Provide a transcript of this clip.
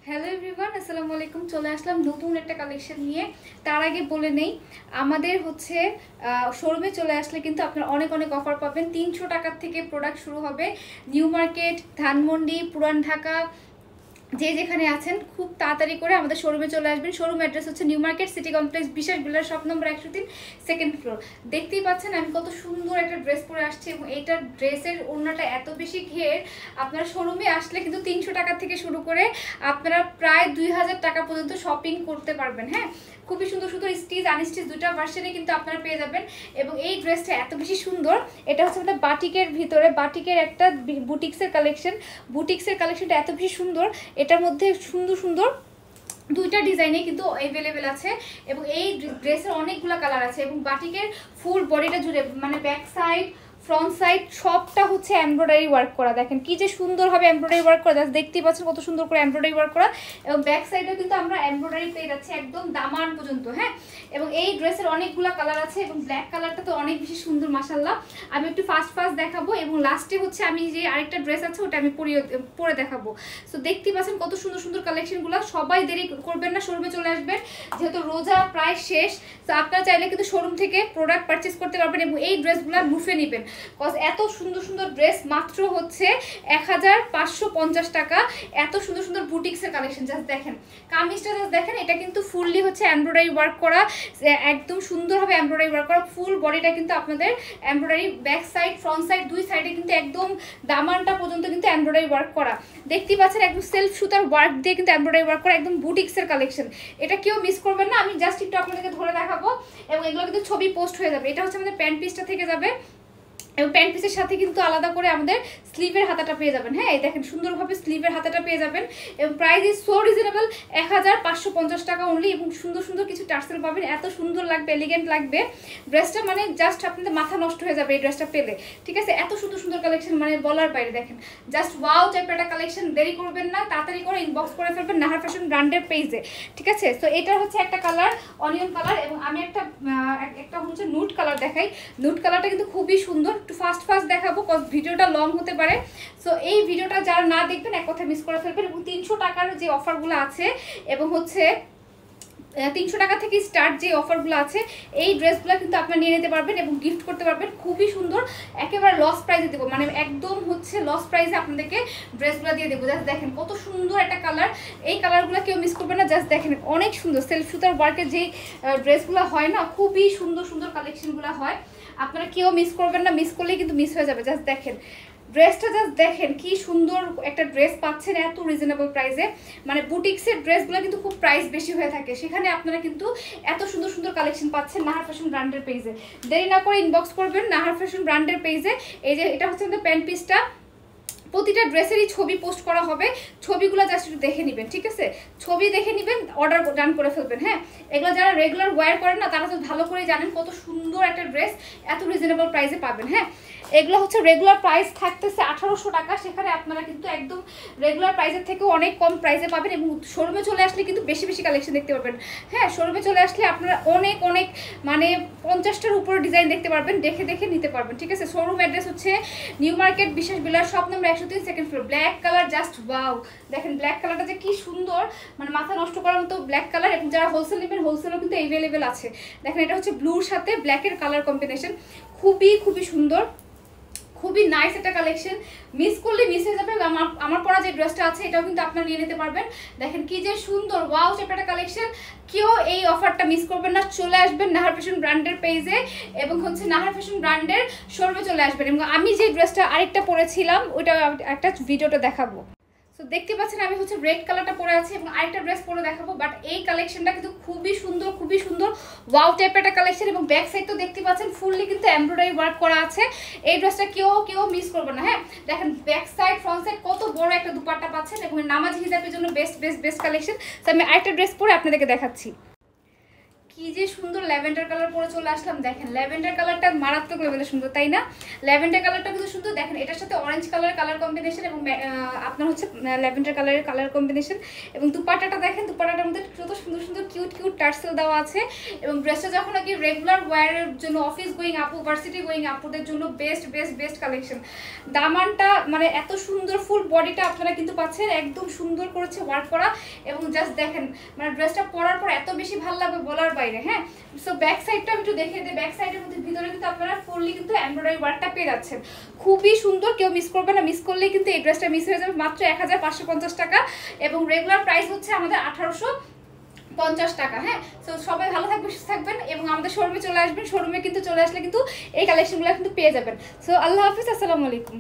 Hello everyone, আসসালামু আলাইকুম। চলে আসলাম নতুন একটা কালেকশন নিয়ে। তার আগে বলে নেই, আমাদের হচ্ছে শোরুমে চলে আসলে কিন্তু আপনারা অনেক অনেক অফার পাবেন। 300 টাকার থেকে প্রোডাক্ট শুরু হবে। নিউ মার্কেট, ধানমন্ডি, পুরান ঢাকা, যে যেখানে আছেন খুব তাড়াতাড়ি করে আমাদের শোরুমে চলে আসবেন। শোরুম অ্যাড্রেস হচ্ছে নিউ মার্কেট সিটি কমপ্লেক্স, বিশেষ বিলার শপ নম্বর 103, সেকেন্ড ফ্লোর। দেখতেই পাচ্ছেন আমি কত সুন্দর একটা ড্রেস পরে আসছি, এবং এইটার ড্রেসের ওড়নাটা এত বেশি ঘের। আপনারা শোরুমে আসলে কিন্তু 300 টাকা থেকে শুরু করে আপনারা প্রায় 2000 টাকা পর্যন্ত শপিং করতে পারবেন। হ্যাঁ, খুবই সুন্দর সুন্দর স্টিচ আনস্টিচ দুটা ভার্সনে কিন্তু আপনারা পেয়ে যাবেন। এবং এই ড্রেসটা এত বেশি সুন্দর, এটা হচ্ছে আমাদের বাটিকের ভিতরে, বাটিকের একটা বুটিক্সের কালেকশন। বুটিক্সের কালেকশনটা এত বেশি সুন্দর, এটার মধ্যে সুন্দর সুন্দর দুইটা ডিজাইনে কিন্তু অ্যাভেলেবেল আছে, এবং এই ড্রেসের অনেকগুলো কালার আছে। এবং বাটিকের ফুল বডিটা জুড়ে মানে ব্যাক সাইড, ফ্রন্ট সাইড সবটা হচ্ছে এমব্রয়ডারি ওয়ার্ক করা। দেখেন কি যে সুন্দরভাবে এমব্রয়ডারি ওয়ার্ক করা, জাস্ট দেখতেই পাচ্ছেন কত সুন্দর করে এমব্রয়ডারি ওয়ার্ক করা। এবং ব্যাক সাইডেও কিন্তু আমরা এমব্রয়ডারি পেয়ে যাচ্ছি একদম দামান পর্যন্ত। হ্যাঁ, এবং এই ড্রেসের অনেকগুলো কালার আছে, এবং ব্ল্যাক কালারটা তো অনেক বেশি সুন্দর মাশাআল্লাহ। আমি একটু ফাস্ট দেখাবো, এবং লাস্টে হচ্ছে আমি যে আরেকটা ড্রেস আছে ওটা আমি পরে দেখাবো। সো দেখতেই পাচ্ছেন কত সুন্দর সুন্দর কালেকশনগুলো। সবাই দেরি করবেন না, শোরুমে চলে আসবেন, যেহেতু রোজা প্রায় শেষ। তো আপনারা চাইলে কিন্তু শোরুম থেকে প্রোডাক্ট পারচেস করতে পারবেন, এবং এই ড্রেসগুলো লুফে নেবেন। কজ এত সুন্দর সুন্দর ড্রেস মাত্র হচ্ছে 1550 টাকা। এত সুন্দর সুন্দর বুটিক্সের কালেকশন, জাস্ট দেখেন কামিজটা, জাস্ট দেখেন এটা কিন্তু ফুললি হচ্ছে এমব্রয়ডারি ওয়ার্ক করা, একদম সুন্দরভাবে এমব্রয়ডারি ওয়ার্ক করা। ফুল বডিটা কিন্তু আপনাদের embroidery, back side front side দুই সাইডে কিন্তু একদম দামানটা পর্যন্ত কিন্তু এমব্রয়ডারি ওয়ার্ক করা। দেখতেই পাচ্ছেন একদম সেলফ সুতার ওয়ার্ক দিয়ে কিন্তু এমব্রয়ডারি ওয়ার্ক করা, একদম বুটিক্সের কালেকশন। এটা কেউ মিস করবেন না, আমি জাস্ট একটু আপনাদেরকে ধরে দেখাবো, এবং এগুলো কিন্তু ছবি পোস্ট হয়ে যাবে। এটা হচ্ছে আমাদের প্যান্ট পিসটা থেকে যাবে, এবং প্যান্ট পিসের সাথে কিন্তু আলাদা করে আমাদের স্লিভের হাতাটা পেয়ে যাবেন। হ্যাঁ, এই দেখেন সুন্দরভাবে স্লিভের হাতাটা পেয়ে যাবেন, এবং প্রাইস ইজ সো রিজনেবল, 1550 টাকা অনলি। এবং সুন্দর সুন্দর কিছু টার্সেল পাবেন, এত সুন্দর লাগবে, এলিগেন্ট লাগবে ড্রেসটা, মানে জাস্ট আপনাদের মাথা নষ্ট হয়ে যাবে এই ড্রেসটা পেলে। ঠিক আছে, এত সুন্দর সুন্দর কালেকশন, মানে বলার বাইরে। দেখেন জাস্ট ওয়াও টাইপের একটা কালেকশন। দেরি করবেন না, তাড়াতাড়ি করে ইনবক্স করে ফেলবেন নাহার ফ্যাশন ব্র্যান্ডের পেজে। ঠিক আছে, তো এটা হচ্ছে একটা কালার, অনিয়ন কালার, এবং আমি একটা হচ্ছে নুট কালার দেখাই। নুট কালারটা কিন্তু খুবই সুন্দর। একটু ফাস্ট দেখাবো, কজ ভিডিওটা লং হতে পারে। সো এই ভিডিওটা যারা না দেখবেন এক কথা মিস করে ফেলবেন। এবং 300 টাকার যে অফারগুলো আছে, এবং হচ্ছে 300 টাকা থেকে স্টার্ট যে অফারগুলো আছে, এই ড্রেসগুলো কিন্তু আপনারা নিয়ে নিতে পারবেন এবং গিফট করতে পারবেন। খুবই সুন্দর, একেবারে লস প্রাইসে দেবো, মানে একদম হচ্ছে লস প্রাইসে আপনাদেরকে ড্রেসগুলো দিয়ে দেবো। জাস্ট দেখেন কত সুন্দর একটা কালার, এই কালারগুলো কেউ মিস করবেন না। জাস্ট দেখেন অনেক সুন্দর সেলফ সুতার ওয়ার্কের যে ড্রেসগুলো হয় না, খুবই সুন্দর সুন্দর কালেকশনগুলো হয়। আপনারা কেউ মিস করবেন না, মিস করলেই কিন্তু মিস হয়ে যাবে। জাস্ট দেখেন ড্রেসটা, জাস্ট দেখেন কি সুন্দর একটা ড্রেস পাচ্ছেন এত রিজনেবল প্রাইসে। মানে বুটিক্সের ড্রেসগুলো কিন্তু খুব প্রাইস বেশি হয়ে থাকে, সেখানে আপনারা কিন্তু এত সুন্দর সুন্দর কালেকশন পাচ্ছেন নাহার ফ্যাশন ব্র্যান্ডের পেজে। দেরি না করে ইনবক্স করবেন নাহার ফ্যাশন ব্র্যান্ডের পেজে। এই যে এটা হচ্ছে আমাদের প্যান্ট পিসটা, প্রতিটা ড্রেসেরই ছবি পোস্ট করা হবে, ছবিগুলো জাস্ট একটু দেখে নেবেন। ঠিক আছে, ছবি দেখে নেবেন, অর্ডার ডান করে ফেলবেন। হ্যাঁ, এগুলো যারা রেগুলার ওয়্যার করেন না, তারা তো ভালো করে জানেন কত সুন্দর একটা ড্রেস এত রিজনেবল প্রাইসে পাবেন। হ্যাঁ, এগুলো হচ্ছে রেগুলার প্রাইস থাকতেছে 1800 টাকা, সেখানে আপনারা কিন্তু একদম রেগুলার প্রাইসের থেকেও অনেক কম প্রাইসে পাবেন। এবং শোরুমে চলে আসলে কিন্তু বেশি বেশি কালেকশন দেখতে পারবেন। হ্যাঁ, শোরুমে চলে আসলে আপনারা অনেক অনেক মানে 50টার উপরে ডিজাইন দেখতে পারবেন, দেখে দেখে নিতে পারবেন। ঠিক আছে, শোরুম অ্যাড্রেস হচ্ছে নিউ মার্কেট, বিশেষ বিলার shop number 103, second floor. Black colour, just wow, দেখেন ব্ল্যাক কালারটা যে কি সুন্দর, মানে মাথা নষ্ট করার মতো ব্ল্যাক কালার। এবং যারা হোলসেল নেবেন, হোলসেলও কিন্তু অ্যাভেলেবেল আছে। দেখেন এটা হচ্ছে ব্লুর সাথে ব্ল্যাকের কালার কম্বিনেশন, খুবই খুবই সুন্দর, খুবই নাইস একটা কালেকশন। মিস করলে মিস হয়ে যাবে। আমার পরা যে ড্রেসটা আছে এটাও কিন্তু আপনারা নিয়ে নিতে পারবেন। দেখেন কি যে সুন্দর ওয়াও টাইপের একটা কালেকশন। কেউ এই অফারটা মিস করবেন না, চলে আসবেন নাহার ফ্যাশন ব্র্যান্ডের পেজে, এবং হচ্ছে নাহার ফ্যাশন ব্র্যান্ডের শোরুমে চলে আসবেন। এবং আমি যে ড্রেসটা আরেকটা পরেছিলাম ওইটা একটা ভিডিওটা দেখাবো। সো দেখতে পাচ্ছেন আমি হচ্ছে রেড কালারটা পরে আছি, এবং আরেকটা ড্রেস পরে দেখাবো। বাট এই কালেকশনটা কিন্তু খুবই সুন্দর, খুবই সুন্দর ওয়াও টাইপের একটা কালেকশন। এবং ব্যাক সাইড তো দেখতে পাচ্ছেন ফুললি কিন্তু এমব্রয়ডারি ওয়ার্ক করা আছে। এই ড্রেসটা কেউ মিস করবে না। হ্যাঁ, দেখেন ব্যাক সাইড ফ্রন্ট সাইড কত বড় একটা দুপাট্টা পাচ্ছেন, এবং নামাজি হিজাবের জন্য বেস্ট কালেকশন। তো আমি আরেকটা ড্রেস পরে আপনাদেরকে দেখাচ্ছি। কি যে সুন্দর ল্যাভেন্ডার কালার পরে চলে আসলাম। দেখেন ল্যাভেন্ডার কালারটা মারাত্মক লেভেলে সুন্দর, তাই না? ল্যাভেন্ডার কালারটা কিন্তু সুন্দর। দেখেন এটার সাথে অরেঞ্জ কালার কম্বিনেশন এবং আপনার হচ্ছে ল্যাভেন্ডার কালার কম্বিনেশন। এবং দুপাট্টাটা দেখেন, দুপাট্টাটার মধ্যে কত সুন্দর সুন্দর কিউট টার্সেল দেওয়া আছে। এবং ড্রেসটা যখন নাকি রেগুলার ওয়্যারের জন্য, অফিস গোয়িং আপু, ভার্সিটি গোয়িং আপুদের জন্য বেস্ট কালেকশন। দামানটা মানে এত সুন্দর, ফুল বডিটা আপনারা কিন্তু পাচ্ছেন একদম সুন্দর করেছে ওয়ার্ক করা। এবং জাস্ট দেখেন মানে ড্রেসটা পরার পর এত বেশি ভালো লাগবে বলার বাইরে। হ্যাঁ, সো ব্যাক সাইডটা আমি একটু দেখে দিই। ব্যাক সাইডের মধ্যে ভিতরে কিন্তু আপনারা ফুললি কিন্তু এমব্রয়ডারি ওয়ার্কটা পেয়ে যাচ্ছেন। খুবই সুন্দর, কেউ মিস করবে না। মিস করলেই কিন্তু এই ড্রেসটা মিস হয়ে যাবে। মাত্র 1550 টাকা এবং রেগুলার প্রাইস হচ্ছে আমাদের 1850 টাকা। হ্যাঁ, সো সবাই ভালো থাকবেন, সুস্থ থাকবেন এবং আমাদের শোরুমে চলে আসবেন। শোরুমে কিন্তু চলে আসলে কিন্তু এই কালেকশনগুলো কিন্তু পেয়ে যাবেন। সো আল্লাহ হাফিজ, আসসালামু আলাইকুম।